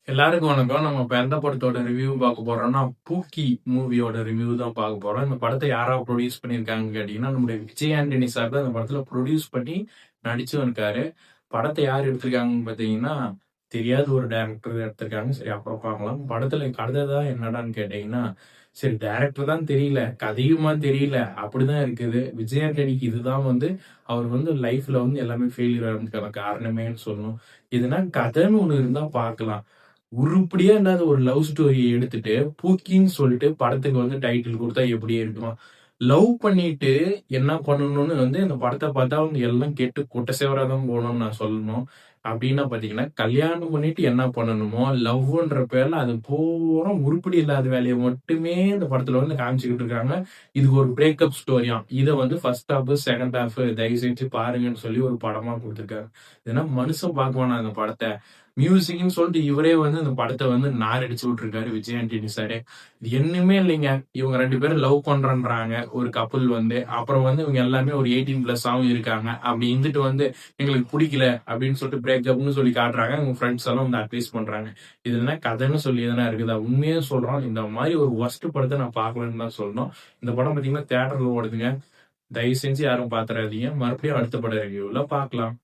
எல்லாருக்கும் வணக்கம். நம்ம இப்ப எந்த படத்தோட ரிவ்யூ பார்க்க போறோம்னா, பூக்கி மூவியோட ரிவ்யூ தான் பார்க்க போறோம். இந்த படத்தை யாரா ப்ரொடியூஸ் பண்ணியிருக்காங்கன்னு கேட்டீங்கன்னா, நம்முடைய விஜய் ஆண்டனி சார் தான் இந்த படத்துல ப்ரொடியூஸ் பண்ணி நடிச்சும் இருக்காரு. படத்தை யார் எடுத்திருக்காங்கன்னு பார்த்தீங்கன்னா, தெரியாத ஒரு டைரக்டர் எடுத்திருக்காங்க. சரி, அப்புறம் பார்க்கலாம். படத்துல கதை தான் என்னடான்னு கேட்டீங்கன்னா, சரி டைரக்டர் தான் தெரியல, கதையுமா தெரியல, அப்படிதான் இருக்குது. விஜய் ஆண்டனிக்கு இதுதான் அவர் லைஃப்ல எல்லாமே ஃபெயிலியர் ஆனதுக்கான காரணமேன்னு சொல்லணும். இதுனா கதைன்னு ஒண்ணு இருந்தா பார்க்கலாம். உருப்படியா இல்லாத ஒரு லவ் ஸ்டோரியை எடுத்துட்டு பூக்கின்னு சொல்லிட்டு படத்துக்கு டைட்டில் கொடுத்தா எப்படி இருக்கும்? லவ் பண்ணிட்டு என்ன பண்ணணும்னு இந்த படத்தை பார்த்தா அவங்க எல்லாம் கேட்டு குட்ட சேவராதான் போகணும்னு நான் சொல்லணும். அப்படின்னா பாத்தீங்கன்னா, கல்யாணம் பண்ணிட்டு என்ன பண்ணணுமோ லவ்ன்ற பேர்ல அது பூரா உருப்படி இல்லாத வேலையை மட்டுமே இந்த படத்துல காமிச்சுக்கிட்டு இருக்காங்க. இதுக்கு ஒரு பிரேக்கப் ஸ்டோரியாம். இதை ஃபர்ஸ்ட் ஹாஃப் செகண்ட் ஹாஃப் தயவு செஞ்சு பாருங்கன்னு சொல்லி ஒரு படமா கொடுத்துருக்காங்க. ஏன்னா மனுஷன் பார்க்குவானா அந்த படத்தை? மியூசிக்னு சொல்லிட்டு இவரே இந்த படத்தை நார் அடிச்சு விட்டுருக்காரு விஜய் ஆண்டனி சாரு. இது என்னமே இல்லைங்க. இவங்க 2 பேரும் லவ் பண்றேன்றாங்க ஒரு கப்பல் அப்புறம் இவங்க எல்லாமே ஒரு 18+ ஆவும் இருக்காங்க. அப்படி இருந்துட்டு எங்களுக்கு பிடிக்கல அப்படின்னு சொல்லிட்டு பிரேக்கப்னு சொல்லி காட்டுறாங்க. உங்க ஃப்ரெண்ட்ஸ் எல்லாம் அட்வைஸ் பண்றாங்க. இது என்ன கதைன்னு சொல்லி எதனா இருக்குதா? உண்மையே சொல்றோம், இந்த மாதிரி ஒரு ஒர்ஸ்ட் படத்தை நான் பார்க்கலன்னு தான் சொல்லணும். இந்த படம் பாத்தீங்கன்னா தியேட்டர்ல ஓடுதுங்க. தயவு செஞ்சு யாரும் பாத்துறாதீங்க. மறுபடியும் அடுத்த பட ரிவ்யூல பார்க்கலாம்.